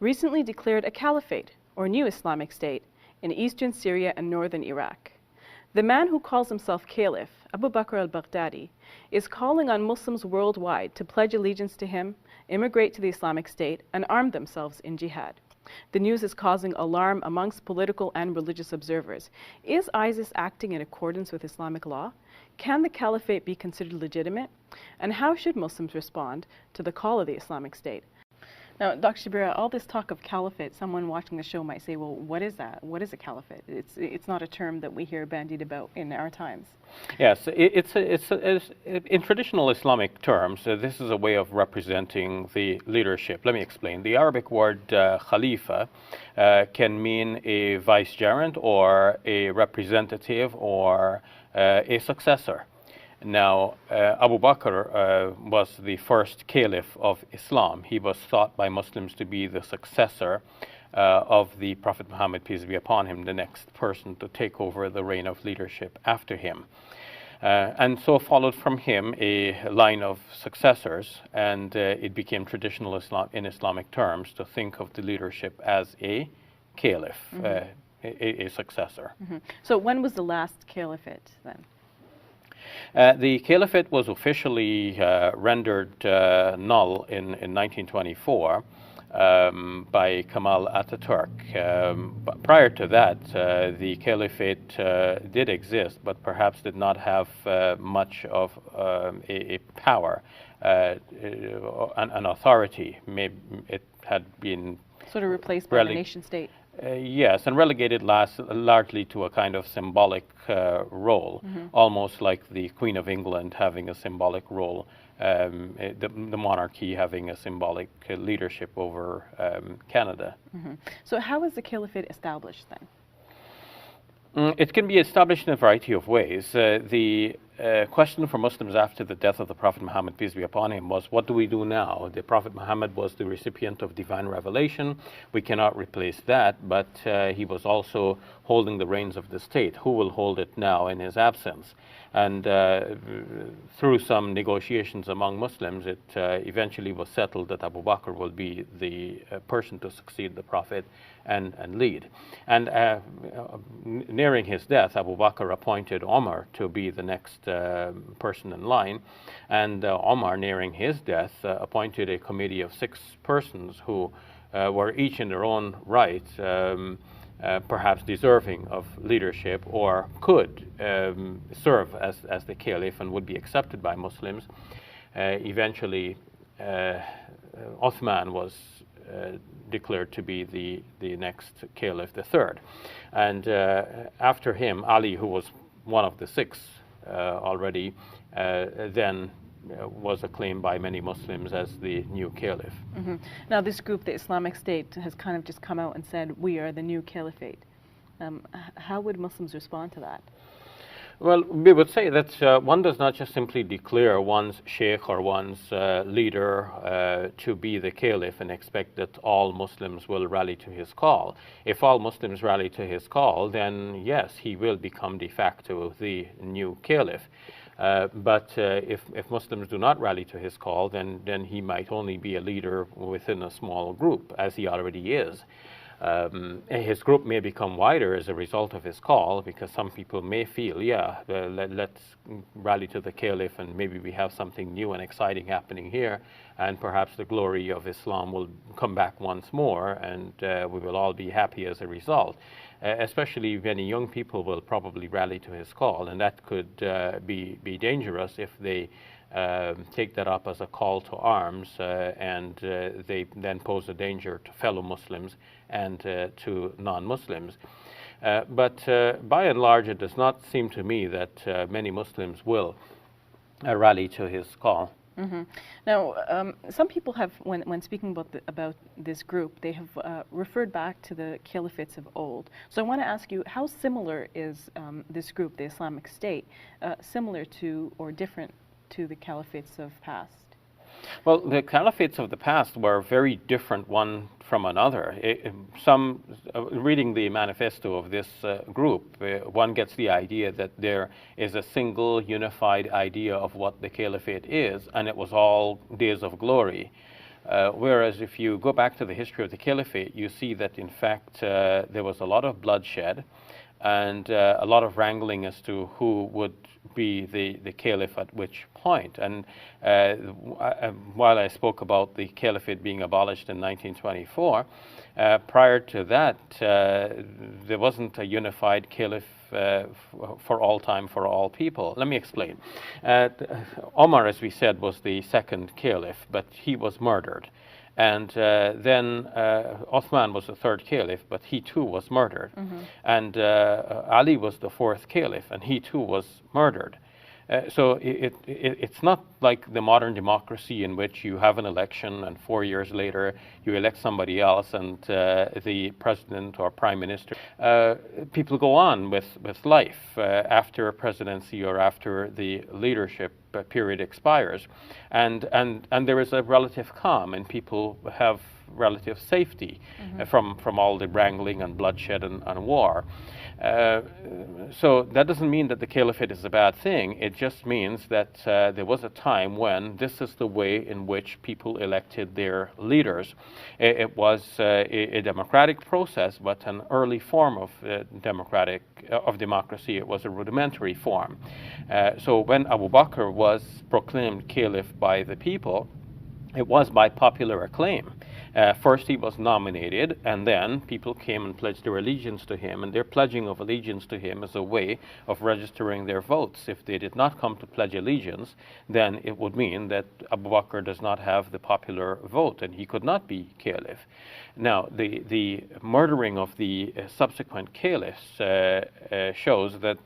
recently declared a caliphate, or new Islamic state, in eastern Syria and northern Iraq. The man who calls himself Caliph, Abu Bakr al-Baghdadi, is calling on Muslims worldwide to pledge allegiance to him, immigrate to the Islamic State, and arm themselves in jihad. The news is causing alarm amongst political and religious observers. Is ISIS acting in accordance with Islamic law? Can the caliphate be considered legitimate? And how should Muslims respond to the call of the Islamic State? Now, Dr. Shabira, all this talk of caliphate, someone watching the show might say, well, what is that? What is a caliphate? It's not a term that we hear bandied about in our times. Yes, in traditional Islamic terms, this is a way of representing the leadership. Let me explain. The Arabic word khalifa can mean a vicegerent or a representative or a successor. Now, Abu Bakr was the first caliph of Islam. He was thought by Muslims to be the successor of the Prophet Muhammad, peace be upon him, the next person to take over the reign of leadership after him. And so followed from him a line of successors, and it became traditional Islam, in Islamic terms, to think of the leadership as a caliph, a successor. So when was the last caliphate then? The caliphate was officially rendered null in 1924 by Kemal Ataturk. But prior to that, the caliphate did exist, but perhaps did not have much of a power, an authority. Maybe it had been sort of replaced by the nation state. Yes, and relegated largely to a kind of symbolic role, almost like the Queen of England having a symbolic role, the monarchy having a symbolic leadership over Canada. So how is the caliphate established then? It can be established in a variety of ways. The question for Muslims after the death of the Prophet Muhammad, peace be upon him, was what do we do now? The Prophet Muhammad was the recipient of divine revelation. We cannot replace that, but he was also holding the reins of the state. Who will hold it now in his absence? And through some negotiations among Muslims, it eventually was settled that Abu Bakr will be the person to succeed the Prophet and lead. And nearing his death, Abu Bakr appointed Omar to be the next person in line. And Omar, nearing his death, appointed a committee of 6 persons who were each in their own right perhaps deserving of leadership, or could serve as the caliph and would be accepted by Muslims. Eventually, Uthman was declared to be the next caliph, the third. And after him, Ali, who was one of the 6 already, then was acclaimed by many Muslims as the new caliph. Now this group, the Islamic State, has kind of just come out and said, we are the new caliphate. How would Muslims respond to that? Well, we would say that one does not just simply declare one's sheikh or one's leader to be the caliph and expect that all Muslims will rally to his call. If all Muslims rally to his call, then yes, he will become de facto the new caliph. But if Muslims do not rally to his call, then he might only be a leader within a small group, as he already is. His group may become wider as a result of his call, because some people may feel, yeah, let's rally to the caliph and maybe we have something new and exciting happening here, and perhaps the glory of Islam will come back once more, and we will all be happy as a result. Especially many young people will probably rally to his call, and that could be dangerous if they take that up as a call to arms, and they then pose a danger to fellow Muslims and to non-Muslims. But by and large, it does not seem to me that many Muslims will rally to his call. Now, some people have, when speaking about this group, they have referred back to the caliphates of old. So I want to ask you, how similar is this group, the Islamic State, similar to or different to the caliphates of past? Well, the caliphates of the past were very different one from another. Reading the manifesto of this group, one gets the idea that there is a single unified idea of what the caliphate is, and it was all days of glory. Whereas if you go back to the history of the caliphate, you see that in fact there was a lot of bloodshed and a lot of wrangling as to who would be the caliph at which point. And while I spoke about the caliphate being abolished in 1924, prior to that, there wasn't a unified caliph for all time, for all people. Let me explain. Omar, as we said, was the second caliph, but he was murdered. And then Uthman was the third caliph, but he too was murdered. And Ali was the fourth caliph, and he too was murdered. So it's not like the modern democracy in which you have an election and 4 years later you elect somebody else and the president or prime minister. People go on with life after a presidency or after the leadership period expires. And there is a relative calm and people have relative safety from all the wrangling and bloodshed and war. So that doesn't mean that the caliphate is a bad thing. It just means that there was a time when this is the way in which people elected their leaders. It was a democratic process, but an early form of democracy. It was a rudimentary form. So when Abu Bakr was proclaimed caliph by the people, it was by popular acclaim. First he was nominated, and then people came and pledged their allegiance to him, and their pledging of allegiance to him is a way of registering their votes. If they did not come to pledge allegiance, then it would mean that Abu Bakr does not have the popular vote, and he could not be caliph. Now, the murdering of the subsequent caliphs shows that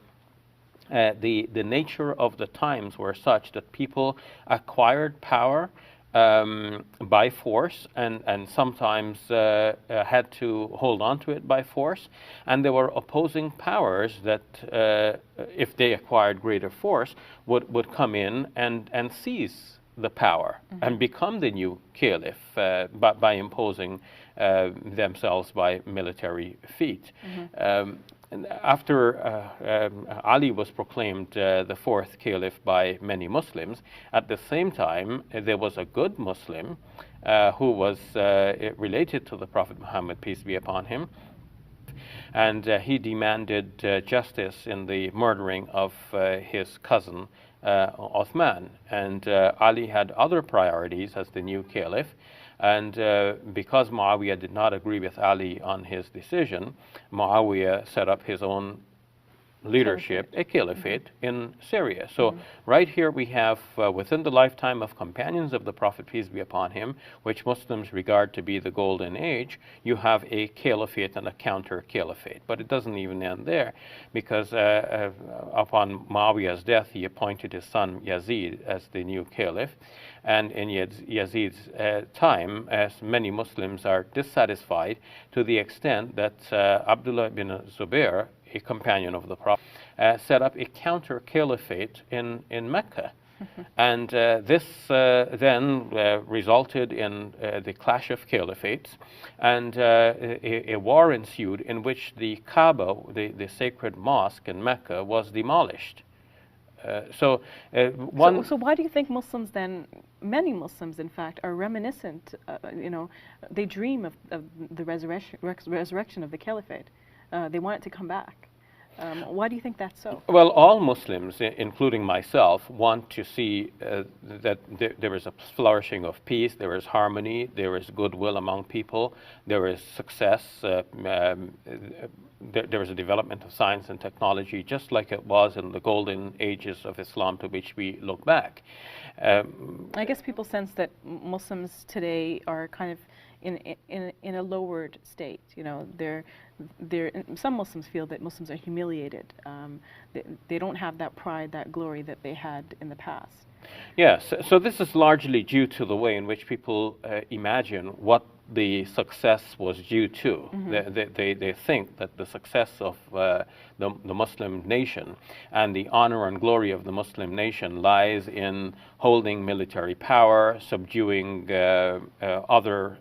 the nature of the times were such that people acquired power by force and sometimes had to hold on to it by force. And there were opposing powers that, if they acquired greater force, would come in and seize the power and become the new caliph by imposing themselves by military feat. And after Ali was proclaimed the fourth caliph by many Muslims, at the same time there was a good Muslim who was related to the Prophet Muhammad, peace be upon him, and he demanded justice in the murdering of his cousin Uthman. And Ali had other priorities as the new caliph. And because Muawiyah did not agree with Ali on his decision, Muawiyah set up his own leadership, a caliphate in Syria. So right here we have, within the lifetime of companions of the Prophet, peace be upon him, which Muslims regard to be the golden age, you have a caliphate and a counter-caliphate. But it doesn't even end there, because upon Muawiyah's death, he appointed his son Yazid as the new caliph. And in Yazid's time, as many Muslims are dissatisfied to the extent that Abdullah ibn Zubair, a companion of the Prophet, set up a counter-caliphate in Mecca. And this then resulted in the clash of caliphates, and a war ensued in which the Kaaba, the sacred mosque in Mecca, was demolished. So why do you think Muslims then, many Muslims in fact, are reminiscent, they dream of the resurrection of the caliphate. They want it to come back. Why do you think that's so? Well, all Muslims, including myself, want to see that there is a flourishing of peace, there is harmony, there is goodwill among people, there is success, there is a development of science and technology, just like it was in the golden ages of Islam to which we look back. I guess people sense that Muslims today are kind of in a lowered state. Some Muslims feel that Muslims are humiliated. They don't have that pride, that glory that they had in the past. Yes, so this is largely due to the way in which people imagine what the success was due to. They think that the success of the Muslim nation and the honor and glory of the Muslim nation lies in holding military power, subduing other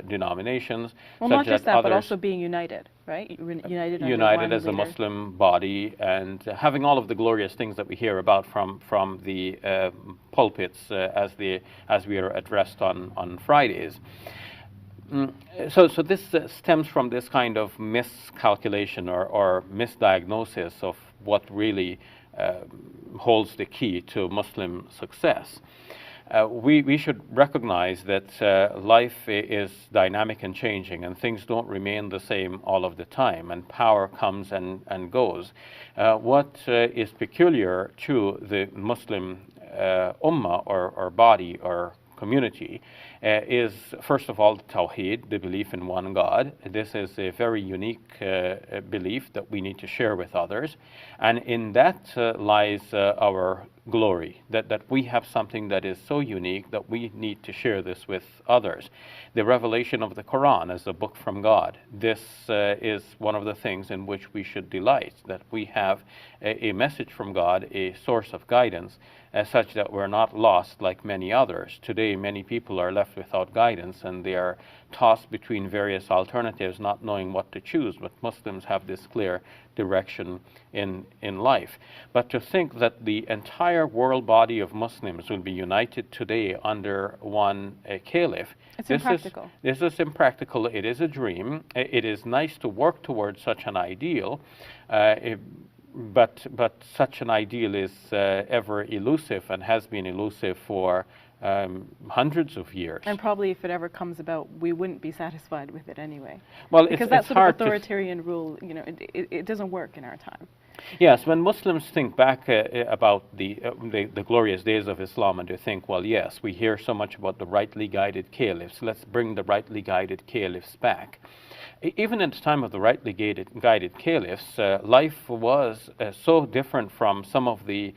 denominations. Well, not just that, but also being united, right? United under one as a leader. Muslim body, and having all of the glorious things that we hear about from the pulpits as we are addressed on Fridays. So this stems from this kind of miscalculation or misdiagnosis of what really holds the key to Muslim success. We should recognize that life is dynamic and changing, and things don't remain the same all of the time, and power comes and goes. What is peculiar to the Muslim ummah or body or community is, first of all, Tawheed, the belief in one God. This is a very unique belief that we need to share with others, and in that lies our glory, that we have something that is so unique that we need to share this with others. The revelation of the Quran as a book from God, this is one of the things in which we should delight, that we have a message from God, a source of guidance, such that we're not lost like many others. Today, many people are left without guidance, and they are tossed between various alternatives, not knowing what to choose. But Muslims have this clear direction in life. But to think that the entire world body of Muslims will be united today under one caliph, it's impractical. This is impractical. It is a dream. It is nice to work towards such an ideal. But such an ideal is ever elusive and has been elusive for hundreds of years. And probably if it ever comes about, we wouldn't be satisfied with it anyway. Well, because that sort of authoritarian rule, you know, it doesn't work in our time. Yes, when Muslims think back about the glorious days of Islam, and they think, well, yes, we hear so much about the rightly guided caliphs, let's bring the rightly guided caliphs back. Even at the time of the rightly guided caliphs, life was so different from some of the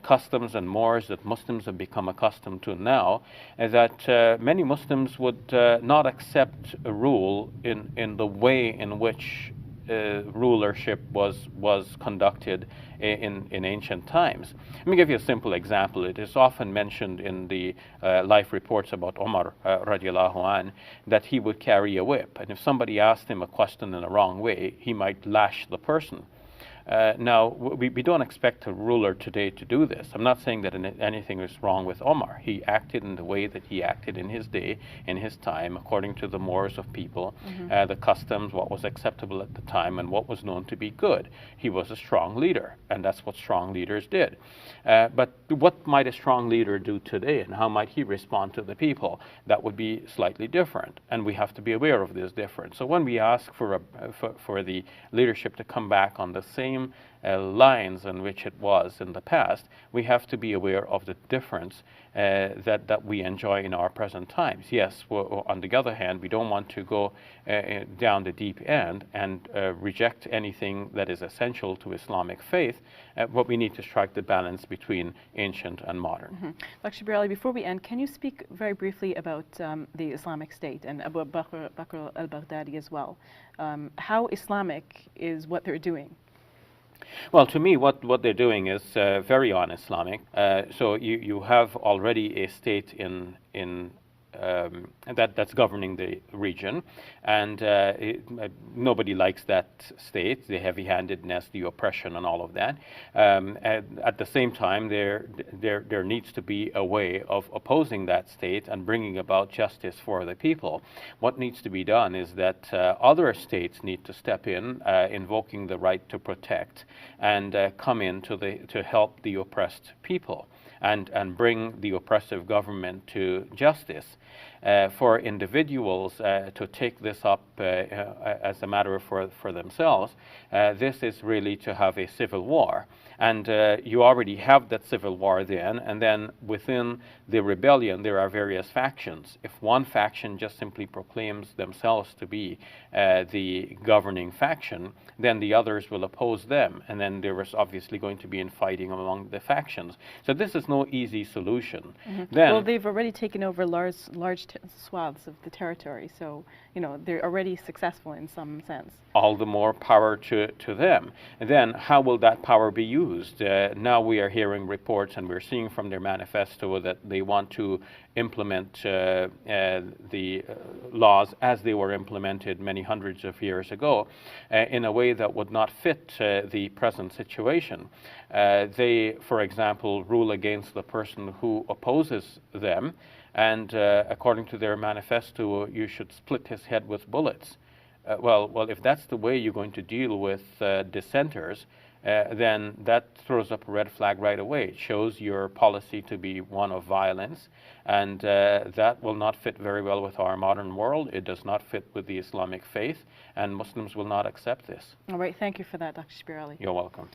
customs and mores that Muslims have become accustomed to now, that many Muslims would not accept a rule in the way in which rulership was conducted in ancient times. Let me give you a simple example. It is often mentioned in the life reports about Umar radiallahu anh that he would carry a whip, and if somebody asked him a question in the wrong way, he might lash the person. Now, we don't expect a ruler today to do this. I'm not saying that anything is wrong with Omar. He acted in the way that he acted in his day, in his time, according to the mores of people, the customs, what was acceptable at the time, and what was known to be good. He was a strong leader, and that's what strong leaders did. But what might a strong leader do today, and how might he respond to the people? That would be slightly different, and we have to be aware of this difference. So when we ask for the leadership to come back on the same lines in which it was in the past, we have to be aware of the difference that we enjoy in our present times. Yes, on the other hand, we don't want to go down the deep end and reject anything that is essential to Islamic faith, but we need to strike the balance between ancient and modern. Dr. Birali, before we end, can you speak very briefly about the Islamic State and Abu Bakr al-Baghdadi as well? How Islamic is what they're doing? Well, to me, what they're doing is very un-Islamic. So you have already a state that's governing the region, and nobody likes that state, the heavy-handedness, the oppression, and all of that. At the same time, there needs to be a way of opposing that state and bringing about justice for the people. What needs to be done is that other states need to step in, invoking the right to protect, and come in to help the oppressed people, and bring the oppressive government to justice. For individuals to take this up as a matter for themselves, this is really to have a civil war. And you already have that civil war then, and then within the rebellion there are various factions. If one faction just simply proclaims themselves to be the governing faction, then the others will oppose them, and then there is obviously going to be infighting among the factions. So this is no easy solution. Well, they've already taken over large swaths of the territory. So, you know, they're already successful in some sense. All the more power to them. And then how will that power be used? Now we are hearing reports and we're seeing from their manifesto that they want to implement the laws as they were implemented many hundreds of years ago in a way that would not fit the present situation. They, for example, rule against the person who opposes them, and according to their manifesto, you should split his head with bullets. Well, if that's the way you're going to deal with dissenters, then that throws up a red flag right away. It shows your policy to be one of violence, and that will not fit very well with our modern world. It does not fit with the Islamic faith, and Muslims will not accept this. All right, thank you for that, Dr. Shbir Ali. You're welcome.